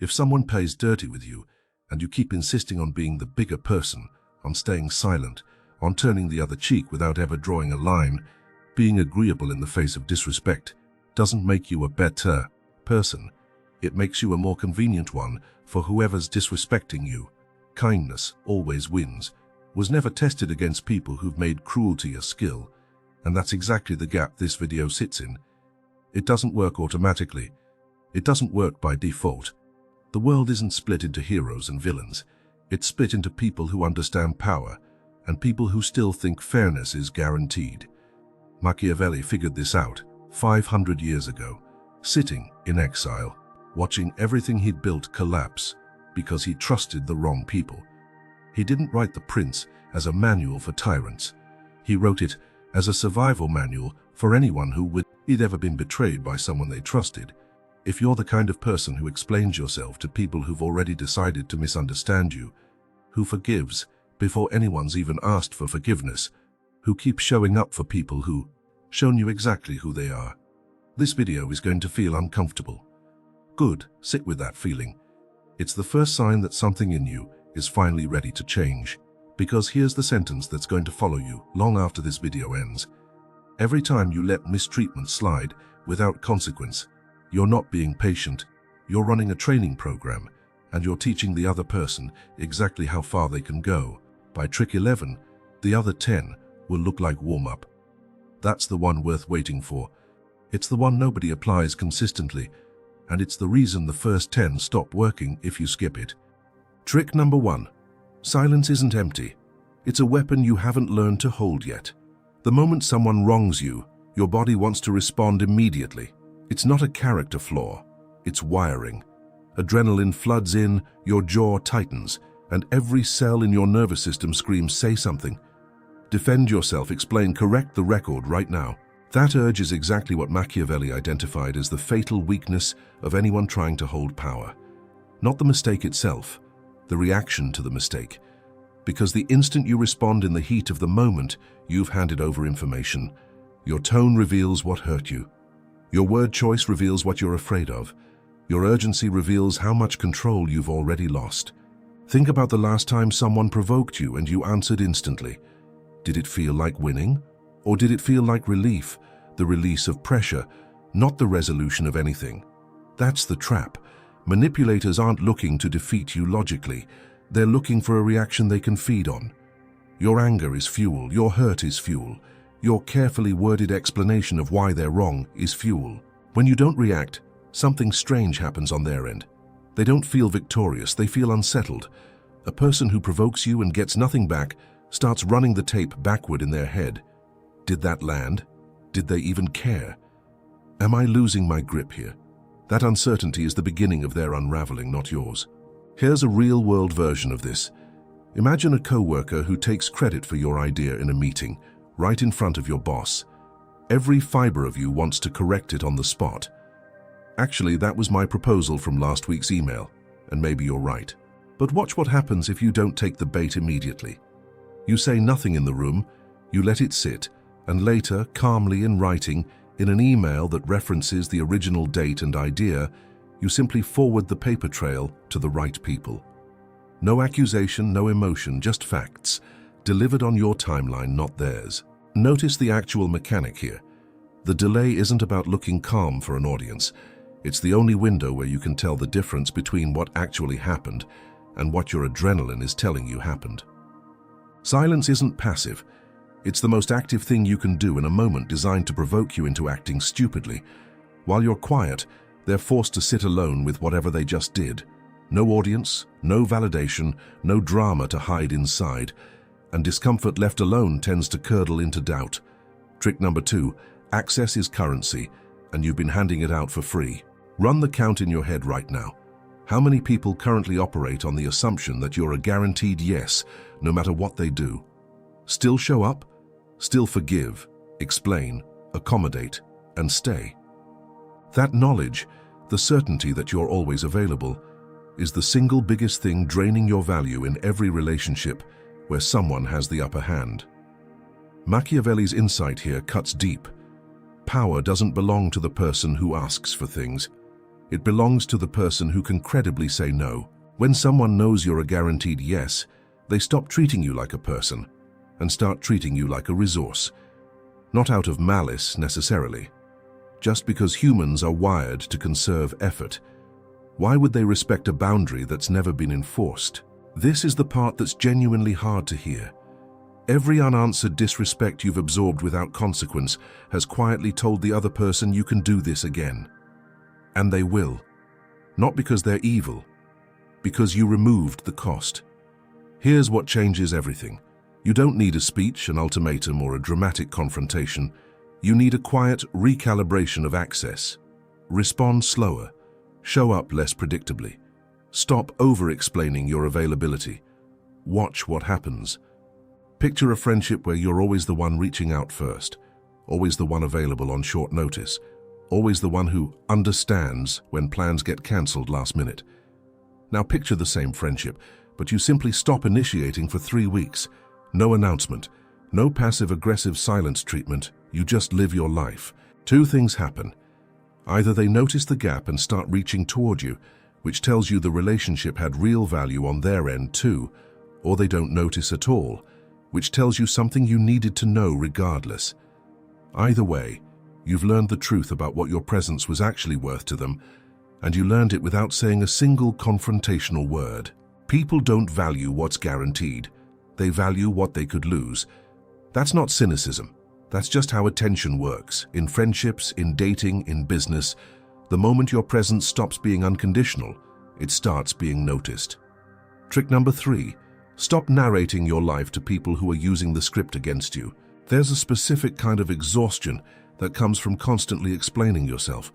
If someone plays dirty with you, and you keep insisting on being the bigger person, on staying silent, on turning the other cheek without ever drawing a line, being agreeable in the face of disrespect, doesn't make you a better person. It makes you a more convenient one for whoever's disrespecting you. Kindness always wins, was never tested against people who've made cruelty a skill, and that's exactly the gap this video sits in. It doesn't work automatically. It doesn't work by default. The world isn't split into heroes and villains. It's split into people who understand power and people who still think fairness is guaranteed. Machiavelli figured this out 500 years ago, sitting in exile, watching everything he'd built collapse because he trusted the wrong people. He didn't write The Prince as a manual for tyrants. He wrote it as a survival manual for anyone who would he'd ever been betrayed by someone they trusted. If you're the kind of person who explains yourself to people who've already decided to misunderstand you, who forgives before anyone's even asked for forgiveness, who keeps showing up for people who shown you exactly who they are, this video is going to feel uncomfortable. Good, sit with that feeling. It's the first sign that something in you is finally ready to change. Because here's the sentence that's going to follow you long after this video ends. Every time you let mistreatment slide without consequence, you're not being patient, you're running a training program, and you're teaching the other person exactly how far they can go. By trick 11, the other 10 will look like warm-up. That's the one worth waiting for. It's the one nobody applies consistently, and it's the reason the first 10 stop working if you skip it. Trick number 1. Silence isn't empty. It's a weapon you haven't learned to hold yet. The moment someone wrongs you, your body wants to respond immediately. It's not a character flaw, it's wiring. Adrenaline floods in, your jaw tightens, and every cell in your nervous system screams, say something. Defend yourself, explain, correct the record right now. That urge is exactly what Machiavelli identified as the fatal weakness of anyone trying to hold power. Not the mistake itself, the reaction to the mistake. Because the instant you respond in the heat of the moment, you've handed over information. Your tone reveals what hurt you. Your word choice reveals what you're afraid of. Your urgency reveals how much control you've already lost. Think about the last time someone provoked you and you answered instantly. Did it feel like winning? Or did it feel like relief, the release of pressure, not the resolution of anything? That's the trap. Manipulators aren't looking to defeat you logically. They're looking for a reaction they can feed on. Your anger is fuel, your hurt is fuel. Your carefully worded explanation of why they're wrong is fuel. When you don't react, something strange happens on their end. They don't feel victorious, they feel unsettled. A person who provokes you and gets nothing back starts running the tape backward in their head. Did that land? Did they even care? Am I losing my grip here? That uncertainty is the beginning of their unraveling, not yours. Here's a real-world version of this. Imagine a coworker who takes credit for your idea in a meeting, right in front of your boss. Every fiber of you wants to correct it on the spot. Actually, that was my proposal from last week's email, and maybe you're right. But watch what happens if you don't take the bait immediately. You say nothing in the room, you let it sit, and later, calmly in writing, in an email that references the original date and idea, you simply forward the paper trail to the right people. No accusation, no emotion, just facts, delivered on your timeline, not theirs. Notice the actual mechanic here. The delay isn't about looking calm for an audience. It's the only window where you can tell the difference between what actually happened and what your adrenaline is telling you happened. Silence isn't passive. It's the most active thing you can do in a moment designed to provoke you into acting stupidly. While you're quiet, they're forced to sit alone with whatever they just did. No audience, no validation, no drama to hide inside, and discomfort left alone tends to curdle into doubt. Trick number 2, access is currency, and you've been handing it out for free. Run the count in your head right now. How many people currently operate on the assumption that you're a guaranteed yes, no matter what they do? Still show up, still forgive, explain, accommodate, and stay. That knowledge, the certainty that you're always available, is the single biggest thing draining your value in every relationship where someone has the upper hand. Machiavelli's insight here cuts deep. Power doesn't belong to the person who asks for things. It belongs to the person who can credibly say no. When someone knows you're a guaranteed yes, they stop treating you like a person and start treating you like a resource. Not out of malice necessarily, just because humans are wired to conserve effort. Why would they respect a boundary that's never been enforced? This is the part that's genuinely hard to hear. Every unanswered disrespect you've absorbed without consequence has quietly told the other person you can do this again. And they will. Not because they're evil, because you removed the cost. Here's what changes everything. You don't need a speech, an ultimatum, or a dramatic confrontation. You need a quiet recalibration of access. Respond slower. Show up less predictably. Stop over-explaining your availability. Watch what happens. Picture a friendship where you're always the one reaching out first, always the one available on short notice, always the one who understands when plans get cancelled last minute. Now picture the same friendship, but you simply stop initiating for 3 weeks. No announcement, no passive-aggressive silence treatment, you just live your life. 2 things happen. Either they notice the gap and start reaching toward you, which tells you the relationship had real value on their end too, or they don't notice at all, which tells you something you needed to know regardless. Either way, you've learned the truth about what your presence was actually worth to them, and you learned it without saying a single confrontational word. People don't value what's guaranteed. They value what they could lose. That's not cynicism. That's just how attention works. In friendships, in dating, in business, the moment your presence stops being unconditional, it starts being noticed. Trick number 3. Stop narrating your life to people who are using the script against you. There's a specific kind of exhaustion that comes from constantly explaining yourself.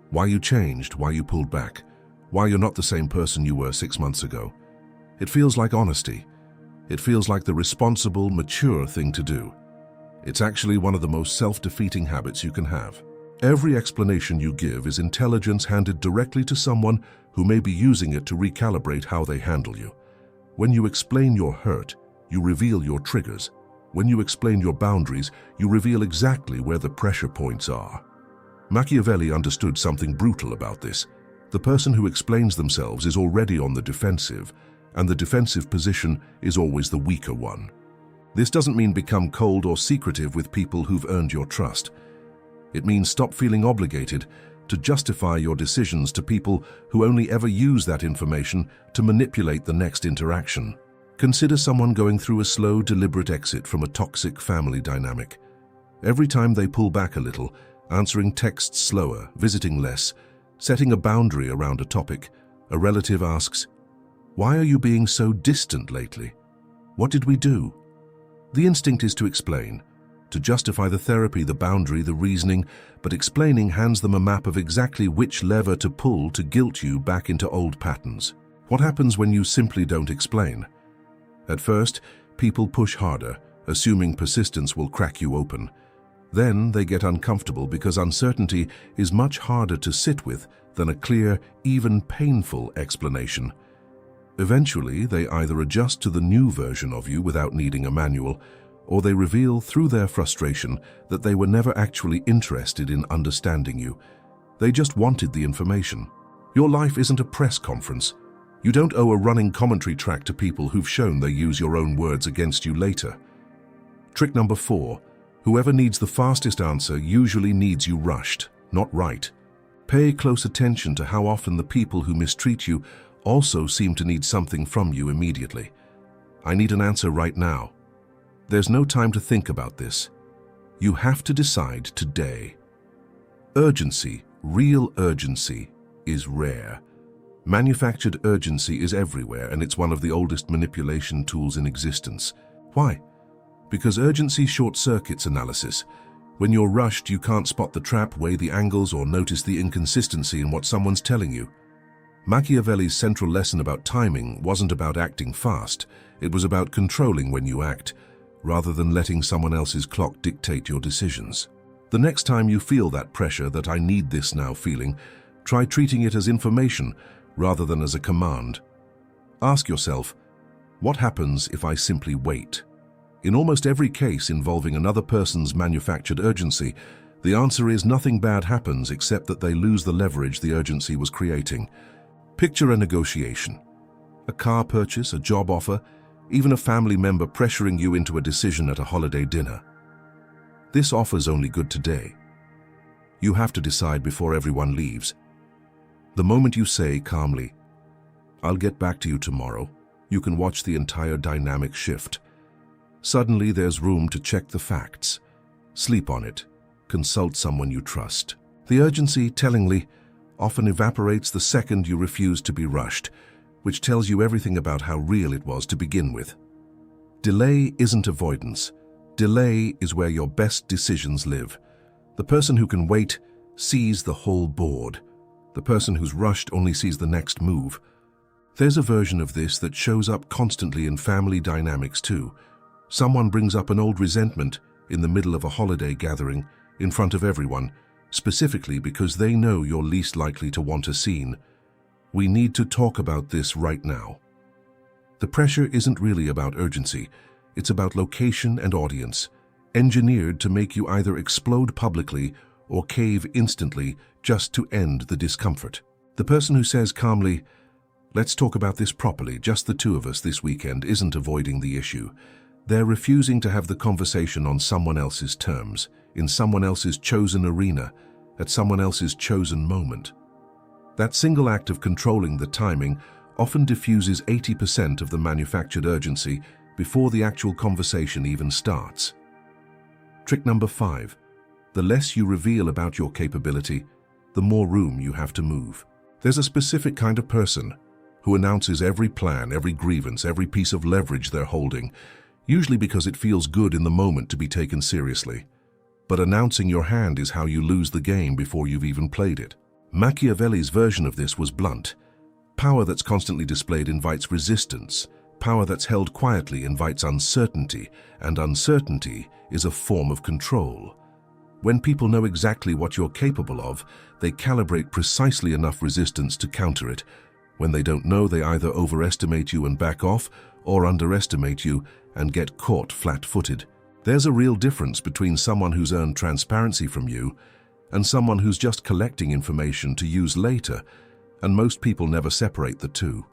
Why you changed, why you pulled back, why you're not the same person you were 6 months ago. It feels like honesty. It feels like the responsible, mature thing to do. It's actually one of the most self-defeating habits you can have. Every explanation you give is intelligence handed directly to someone who may be using it to recalibrate how they handle you. When you explain your hurt, you reveal your triggers. When you explain your boundaries, you reveal exactly where the pressure points are. Machiavelli understood something brutal about this. The person who explains themselves is already on the defensive, and the defensive position is always the weaker one. This doesn't mean become cold or secretive with people who've earned your trust. It means stop feeling obligated to justify your decisions to people who only ever use that information to manipulate the next interaction. Consider someone going through a slow, deliberate exit from a toxic family dynamic. Every time they pull back a little, answering texts slower, visiting less, setting a boundary around a topic, a relative asks, "Why are you being so distant lately? What did we do?" The instinct is to explain, to justify the therapy, the boundary, the reasoning, but explaining hands them a map of exactly which lever to pull to guilt you back into old patterns. What happens when you simply don't explain? At first, people push harder, assuming persistence will crack you open. Then they get uncomfortable because uncertainty is much harder to sit with than a clear, even painful explanation. Eventually, they either adjust to the new version of you without needing a manual, or they reveal through their frustration that they were never actually interested in understanding you. They just wanted the information. Your life isn't a press conference. You don't owe a running commentary track to people who've shown they use your own words against you later. Trick number 4. Whoever needs the fastest answer usually needs you rushed, not right. Pay close attention to how often the people who mistreat you also seem to need something from you immediately. I need an answer right now. There's no time to think about this. You have to decide today. Urgency, real urgency, is rare. Manufactured urgency is everywhere, and it's one of the oldest manipulation tools in existence. Why? Because urgency short-circuits analysis. When you're rushed, you can't spot the trap, weigh the angles, or notice the inconsistency in what someone's telling you. Machiavelli's central lesson about timing wasn't about acting fast. It was about controlling when you act, rather than letting someone else's clock dictate your decisions. The next time you feel that pressure, that "I need this now" feeling, try treating it as information rather than as a command. Ask yourself, what happens if I simply wait? In almost every case involving another person's manufactured urgency, The answer is nothing bad happens except that they lose the leverage the urgency was creating. Picture a negotiation. A car purchase, a job offer, even a family member pressuring you into a decision at a holiday dinner. This offer's only good today. You have to decide before everyone leaves. The moment you say calmly, "I'll get back to you tomorrow," you can watch the entire dynamic shift. Suddenly there's room to check the facts, sleep on it, consult someone you trust. The urgency, tellingly, often evaporates the second you refuse to be rushed, which tells you everything about how real it was to begin with. Delay isn't avoidance. Delay is where your best decisions live. The person who can wait sees the whole board. The person who's rushed only sees the next move. There's a version of this that shows up constantly in family dynamics too. Someone brings up an old resentment in the middle of a holiday gathering, in front of everyone, specifically because they know you're least likely to want a scene. We need to talk about this right now. The pressure isn't really about urgency. It's about location and audience, engineered to make you either explode publicly or cave instantly just to end the discomfort. The person who says calmly, "Let's talk about this properly, just the two of us this weekend," isn't avoiding the issue. They're refusing to have the conversation on someone else's terms, in someone else's chosen arena, at someone else's chosen moment. That single act of controlling the timing often diffuses 80% of the manufactured urgency before the actual conversation even starts. Trick number 5. The less you reveal about your capability, the more room you have to move. There's a specific kind of person who announces every plan, every grievance, every piece of leverage they're holding, usually because it feels good in the moment to be taken seriously. But announcing your hand is how you lose the game before you've even played it. Machiavelli's version of this was blunt. Power that's constantly displayed invites resistance. Power that's held quietly invites uncertainty, and uncertainty is a form of control. When people know exactly what you're capable of, they calibrate precisely enough resistance to counter it. When they don't know, they either overestimate you and back off, or underestimate you and get caught flat-footed. There's a real difference between someone who's earned transparency from you and someone who's just collecting information to use later, and most people never separate the two.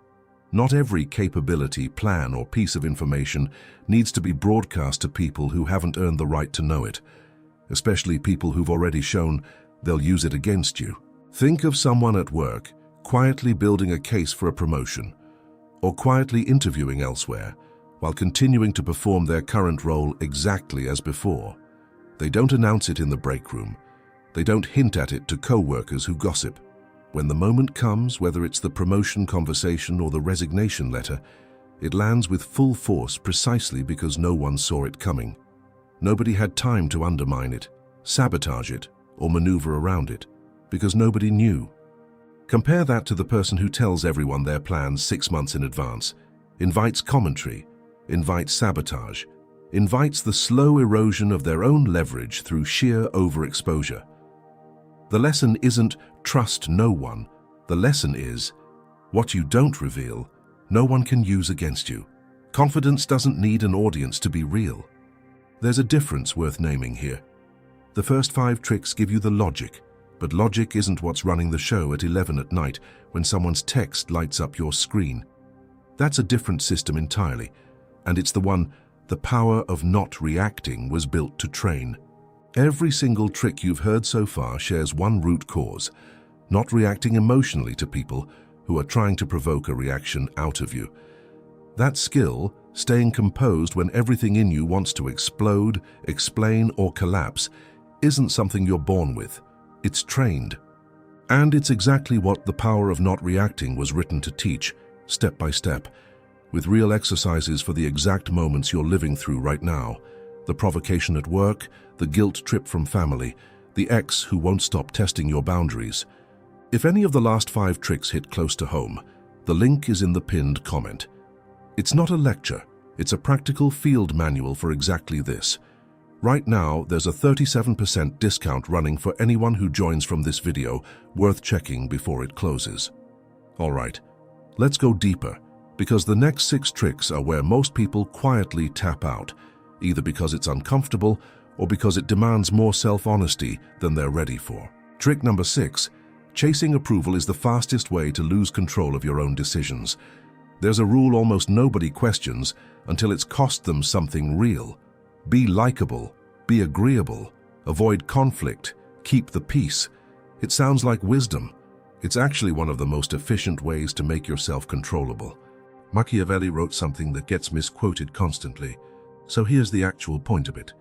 Not every capability, plan, or piece of information needs to be broadcast to people who haven't earned the right to know it, especially people who've already shown they'll use it against you. Think of someone at work quietly building a case for a promotion, or quietly interviewing elsewhere, while continuing to perform their current role exactly as before. They don't announce it in the break room. They don't hint at it to co-workers who gossip. When the moment comes, whether it's the promotion conversation or the resignation letter, it lands with full force precisely because no one saw it coming. Nobody had time to undermine it, sabotage it, or maneuver around it, because nobody knew. Compare that to the person who tells everyone their plans 6 months in advance, invites commentary, invites sabotage, invites the slow erosion of their own leverage through sheer overexposure. The lesson isn't trust no one. The lesson is what you don't reveal, no one can use against you. Confidence doesn't need an audience to be real. There's a difference worth naming here. The first 5 tricks give you the logic, but logic isn't what's running the show at 11 at night when someone's text lights up your screen. That's a different system entirely, and it's the one the power of not reacting was built to train. Every single trick you've heard so far shares one root cause: not reacting emotionally to people who are trying to provoke a reaction out of you. That skill, staying composed when everything in you wants to explode, explain, or collapse, isn't something you're born with. It's trained. And it's exactly what the power of not reacting was written to teach, step by step, with real exercises for the exact moments you're living through right now. The provocation at work, the guilt trip from family, the ex who won't stop testing your boundaries. If any of the last 5 tricks hit close to home, the link is in the pinned comment. It's not a lecture, it's a practical field manual for exactly this. Right now, there's a 37% discount running for anyone who joins from this video, worth checking before it closes. Alright, let's go deeper, because the next 6 tricks are where most people quietly tap out, either because it's uncomfortable or because it demands more self-honesty than they're ready for. Trick number 6. Chasing approval is the fastest way to lose control of your own decisions. There's a rule almost nobody questions until it's cost them something real. Be likable, be agreeable, avoid conflict, keep the peace. It sounds like wisdom. It's actually one of the most efficient ways to make yourself controllable. Machiavelli wrote something that gets misquoted constantly, so here's the actual point of it.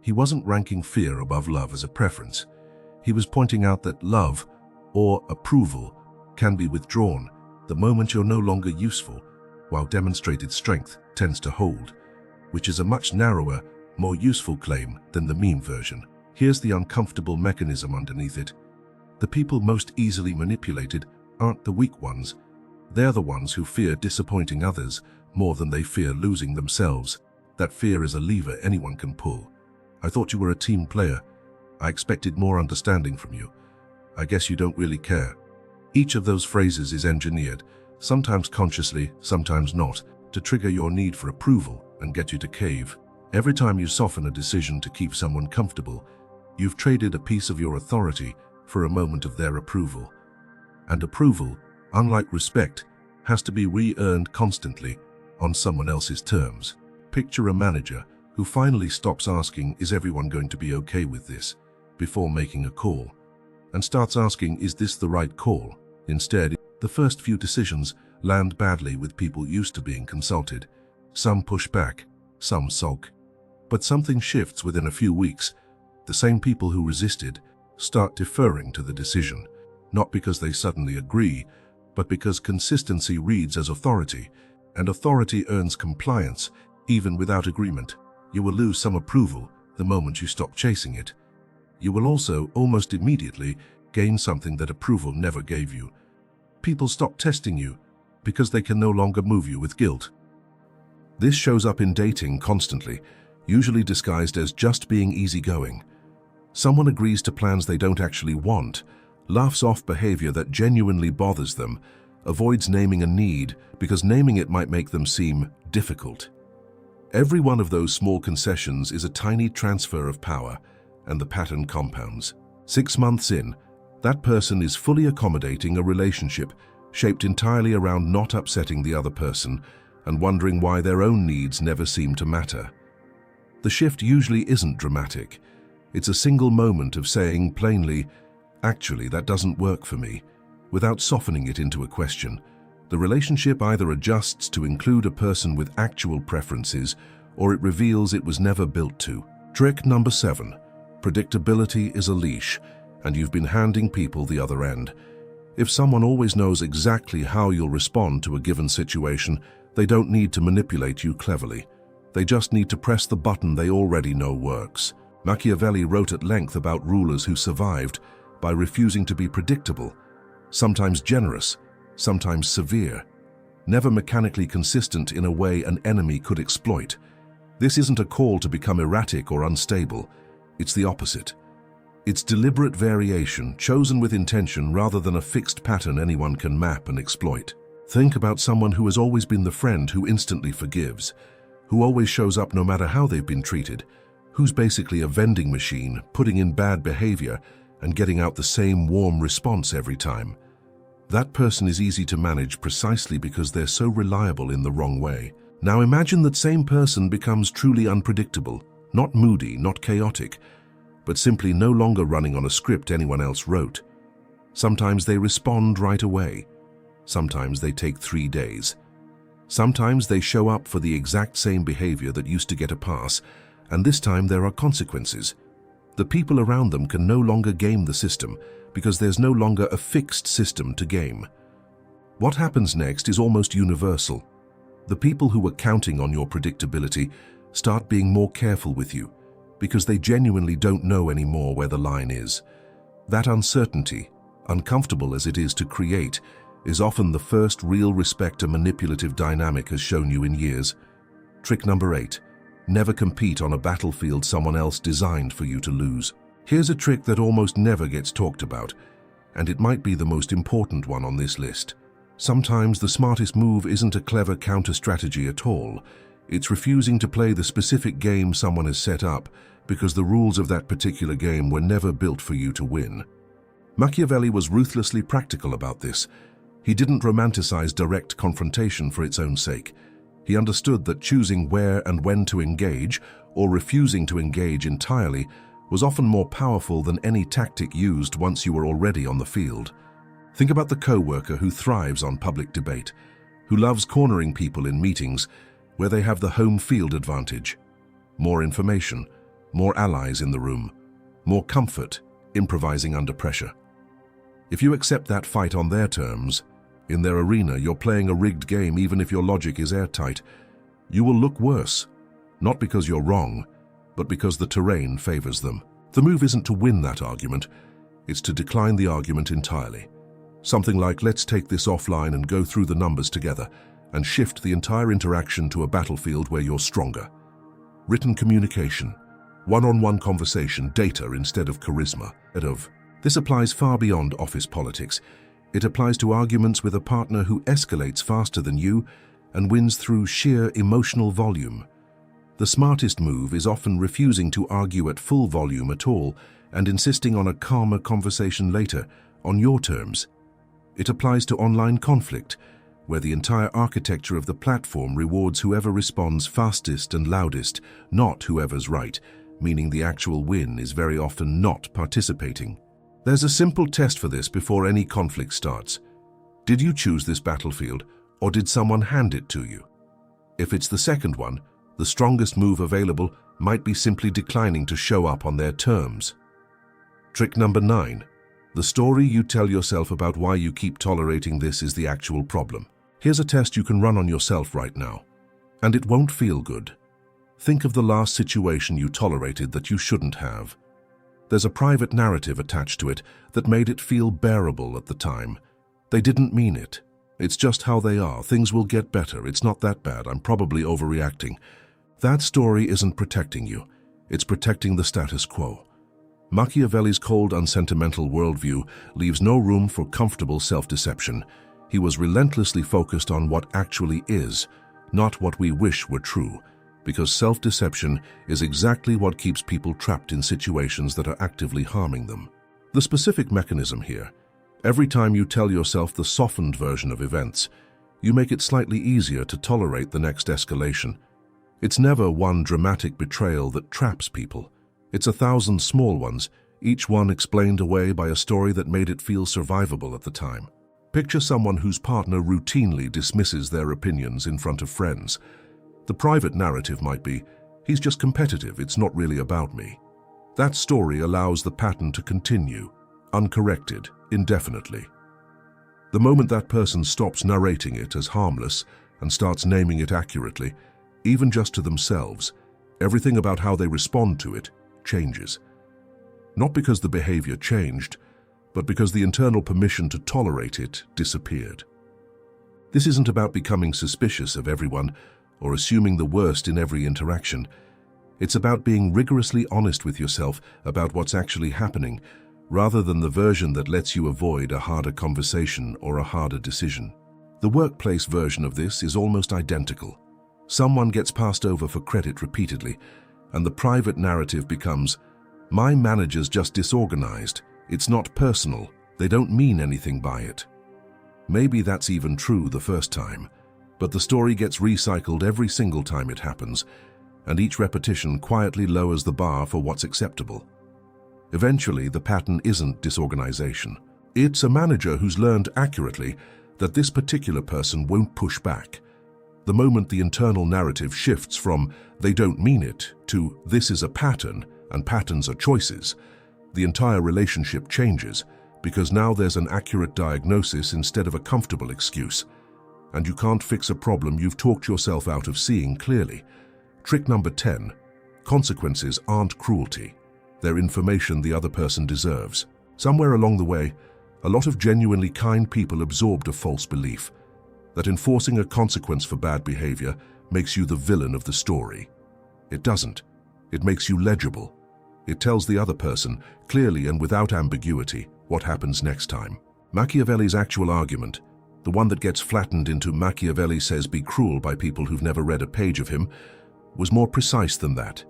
He wasn't ranking fear above love as a preference. He was pointing out that love, or approval, can be withdrawn the moment you're no longer useful, while demonstrated strength tends to hold, which is a much narrower, more useful claim than the meme version. Here's the uncomfortable mechanism underneath it. The people most easily manipulated aren't the weak ones. They're the ones who fear disappointing others more than they fear losing themselves. That fear is a lever anyone can pull. I thought you were a team player. I expected more understanding from you. I guess you don't really care. Each of those phrases is engineered, sometimes consciously, sometimes not, to trigger your need for approval and get you to cave. Every time you soften a decision to keep someone comfortable, you've traded a piece of your authority for a moment of their approval. And approval, unlike respect, has to be re-earned constantly on someone else's terms. Picture a manager who finally stops asking, "Is everyone going to be okay with this?" before making a call, and starts asking, "Is this the right call?" Instead, the first few decisions land badly with people used to being consulted. Some push back, some sulk. But something shifts within a few weeks. The same people who resisted start deferring to the decision, not because they suddenly agree, but because consistency reads as authority, and authority earns compliance even without agreement. You will lose some approval the moment you stop chasing it. You will also, almost immediately, gain something that approval never gave you. People stop testing you because they can no longer move you with guilt. This shows up in dating constantly, usually disguised as just being easygoing. Someone agrees to plans they don't actually want, laughs off behavior that genuinely bothers them, avoids naming a need because naming it might make them seem difficult. Every one of those small concessions is a tiny transfer of power, and the pattern compounds. 6 months in, that person is fully accommodating a relationship shaped entirely around not upsetting the other person and wondering why their own needs never seem to matter. The shift usually isn't dramatic. It's a single moment of saying plainly, "Actually, that doesn't work for me," without softening it into a question. The relationship either adjusts to include a person with actual preferences, or it reveals it was never built to. Trick number 7. Predictability is a leash, and you've been handing people the other end. If someone always knows exactly how you'll respond to a given situation, they don't need to manipulate you cleverly. They just need to press the button they already know works. Machiavelli wrote at length about rulers who survived by refusing to be predictable, sometimes generous, sometimes severe, never mechanically consistent in a way an enemy could exploit. This isn't a call to become erratic or unstable. It's the opposite. It's deliberate variation, chosen with intention rather than a fixed pattern anyone can map and exploit. Think about someone who has always been the friend who instantly forgives, who always shows up no matter how they've been treated, who's basically a vending machine, putting in bad behavior and getting out the same warm response every time. That person is easy to manage precisely because they're so reliable in the wrong way. Now imagine that same person becomes truly unpredictable, not moody, not chaotic, but simply no longer running on a script anyone else wrote. Sometimes they respond right away. Sometimes they take 3 days. Sometimes they show up for the exact same behavior that used to get a pass, and this time there are consequences. The people around them can no longer game the system because there's no longer a fixed system to game. What happens next is almost universal. The people who were counting on your predictability start being more careful with you because they genuinely don't know anymore where the line is. That uncertainty, uncomfortable as it is to create, is often the first real respect a manipulative dynamic has shown you in years. Trick number 8. Never compete on a battlefield someone else designed for you to lose. Here's a trick that almost never gets talked about, and it might be the most important one on this list. Sometimes the smartest move isn't a clever counter strategy at all. It's refusing to play the specific game someone has set up because the rules of that particular game were never built for you to win. Machiavelli was ruthlessly practical about this. He didn't romanticize direct confrontation for its own sake. He understood that choosing where and when to engage, or refusing to engage entirely, was often more powerful than any tactic used once you were already on the field. Think about the co-worker who thrives on public debate, who loves cornering people in meetings where they have the home field advantage. More information, more allies in the room, more comfort improvising under pressure. If you accept that fight on their terms, in their arena, you're playing a rigged game even if your logic is airtight. You will look worse, not because you're wrong, but because the terrain favors them. The move isn't to win that argument, it's to decline the argument entirely. Something like, let's take this offline and go through the numbers together, and shift the entire interaction to a battlefield where you're stronger. Written communication, one-on-one conversation, data instead of charisma. This applies far beyond office politics. It applies to arguments with a partner who escalates faster than you and wins through sheer emotional volume. The smartest move is often refusing to argue at full volume at all and insisting on a calmer conversation later, on your terms. It applies to online conflict, where the entire architecture of the platform rewards whoever responds fastest and loudest, not whoever's right, meaning the actual win is very often not participating. There's a simple test for this before any conflict starts. Did you choose this battlefield, or did someone hand it to you? If it's the second one, the strongest move available might be simply declining to show up on their terms. Trick number 9. The story you tell yourself about why you keep tolerating this is the actual problem. Here's a test you can run on yourself right now. And it won't feel good. Think of the last situation you tolerated that you shouldn't have. There's a private narrative attached to it that made it feel bearable at the time. They didn't mean it. It's just how they are. Things will get better. It's not that bad. I'm probably overreacting. That story isn't protecting you. It's protecting the status quo. Machiavelli's cold, unsentimental worldview leaves no room for comfortable self-deception. He was relentlessly focused on what actually is, not what we wish were true, because self-deception is exactly what keeps people trapped in situations that are actively harming them. The specific mechanism here: every time you tell yourself the softened version of events, you make it slightly easier to tolerate the next escalation. It's never one dramatic betrayal that traps people. It's 1,000 small ones, each one explained away by a story that made it feel survivable at the time. Picture someone whose partner routinely dismisses their opinions in front of friends. The private narrative might be, he's just competitive, it's not really about me. That story allows the pattern to continue, uncorrected, indefinitely. The moment that person stops narrating it as harmless and starts naming it accurately, even just to themselves, everything about how they respond to it changes. Not because the behavior changed, but because the internal permission to tolerate it disappeared. This isn't about becoming suspicious of everyone or assuming the worst in every interaction. It's about being rigorously honest with yourself about what's actually happening, rather than the version that lets you avoid a harder conversation or a harder decision. The workplace version of this is almost identical. Someone gets passed over for credit repeatedly, and the private narrative becomes, my manager's just disorganized, it's not personal, they don't mean anything by it. Maybe that's even true the first time, but the story gets recycled every single time it happens, and each repetition quietly lowers the bar for what's acceptable. Eventually, the pattern isn't disorganization. It's a manager who's learned accurately that this particular person won't push back. The moment the internal narrative shifts from they don't mean it to this is a pattern and patterns are choices, the entire relationship changes, because now there's an accurate diagnosis instead of a comfortable excuse. And you can't fix a problem you've talked yourself out of seeing clearly. Trick number 10. Consequences aren't cruelty. They're information the other person deserves. Somewhere along the way, a lot of genuinely kind people absorbed a false belief that enforcing a consequence for bad behavior makes you the villain of the story. It doesn't. It makes you legible. It tells the other person, clearly and without ambiguity, what happens next time. Machiavelli's actual argument, the one that gets flattened into Machiavelli says be cruel by people who've never read a page of him, was more precise than that.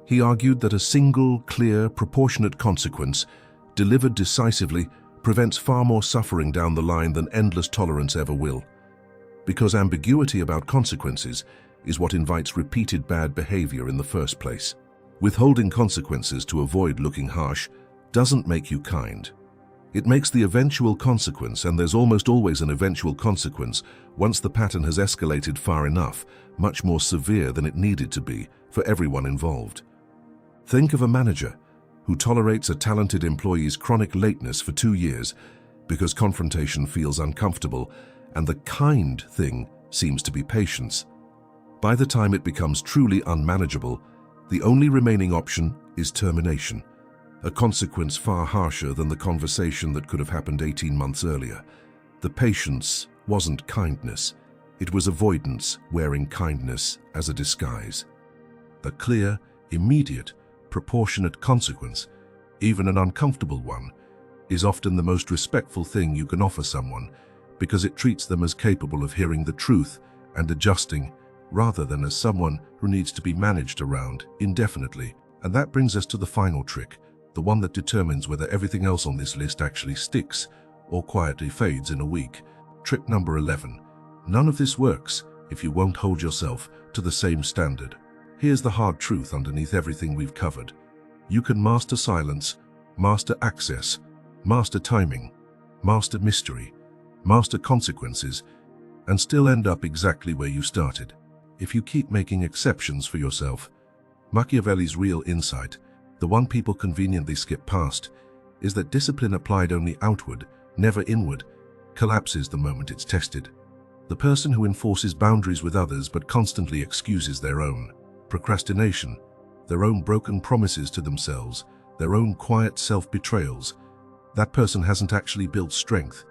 He argued that a single, clear, proportionate consequence, delivered decisively, prevents far more suffering down the line than endless tolerance ever will. Because ambiguity about consequences is what invites repeated bad behavior in the first place. Withholding consequences to avoid looking harsh doesn't make you kind. It makes the eventual consequence, and there's almost always an eventual consequence once the pattern has escalated far enough, much more severe than it needed to be for everyone involved. Think of a manager who tolerates a talented employee's chronic lateness for 2 years because confrontation feels uncomfortable, and the kind thing seems to be patience. By the time it becomes truly unmanageable, the only remaining option is termination, a consequence far harsher than the conversation that could have happened 18 months earlier. The patience wasn't kindness, it was avoidance wearing kindness as a disguise. A clear, immediate, proportionate consequence, even an uncomfortable one, is often the most respectful thing you can offer someone because it treats them as capable of hearing the truth and adjusting rather than as someone who needs to be managed around indefinitely. And that brings us to the final trick, the one that determines whether everything else on this list actually sticks or quietly fades in a week. Trick number 11. None of this works if you won't hold yourself to the same standard. Here's the hard truth underneath everything we've covered. You can master silence, master access, master timing, master mystery, master consequences, and still end up exactly where you started if you keep making exceptions for yourself. Machiavelli's real insight, the one people conveniently skip past, is that discipline applied only outward, never inward, collapses the moment it's tested. The person who enforces boundaries with others but constantly excuses their own procrastination, their own broken promises to themselves, their own quiet self-betrayals, that person hasn't actually built strength.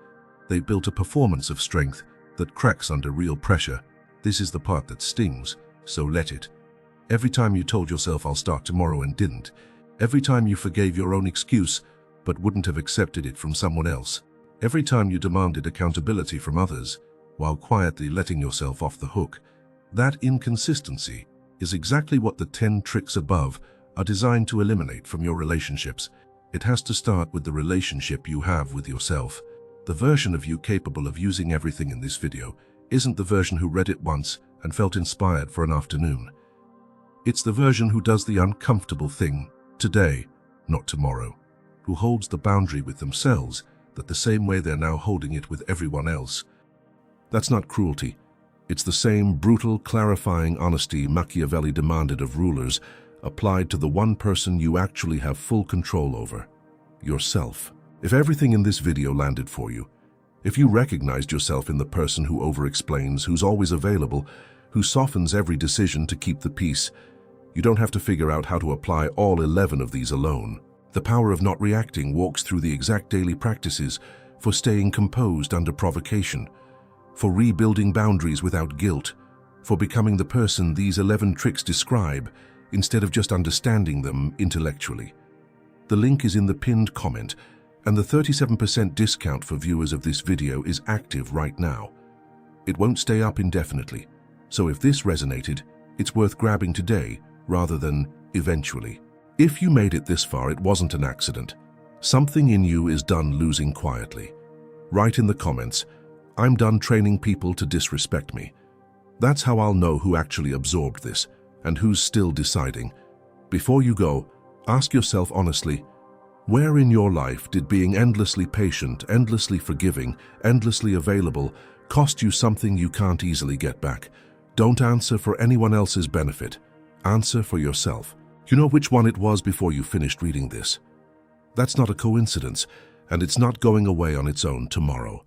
They built a performance of strength that cracks under real pressure. This is the part that stings, so let it. Every time you told yourself I'll start tomorrow and didn't, every time you forgave your own excuse but wouldn't have accepted it from someone else, every time you demanded accountability from others while quietly letting yourself off the hook, that inconsistency is exactly what the 10 tricks above are designed to eliminate from your relationships. It has to start with the relationship you have with yourself. The version of you capable of using everything in this video isn't the version who read it once and felt inspired for an afternoon. It's the version who does the uncomfortable thing today, not tomorrow, who holds the boundary with themselves that the same way they're now holding it with everyone else. That's not cruelty. It's the same brutal, clarifying honesty Machiavelli demanded of rulers, applied to the one person you actually have full control over, yourself. If everything in this video landed for you, if you recognized yourself in the person who over-explains, who's always available, who softens every decision to keep the peace, you don't have to figure out how to apply all 11 of these alone. The power of not reacting walks through the exact daily practices for staying composed under provocation, for rebuilding boundaries without guilt, for becoming the person these 11 tricks describe instead of just understanding them intellectually. The link is in the pinned comment, and the 37% discount for viewers of this video is active right now. It won't stay up indefinitely, so if this resonated, it's worth grabbing today rather than eventually. If you made it this far, it wasn't an accident. Something in you is done losing quietly. Write in the comments, "I'm done training people to disrespect me." That's how I'll know who actually absorbed this and who's still deciding. Before you go, ask yourself honestly, where in your life did being endlessly patient, endlessly forgiving, endlessly available cost you something you can't easily get back? Don't answer for anyone else's benefit. Answer for yourself. You know which one it was before you finished reading this. That's not a coincidence, and it's not going away on its own tomorrow.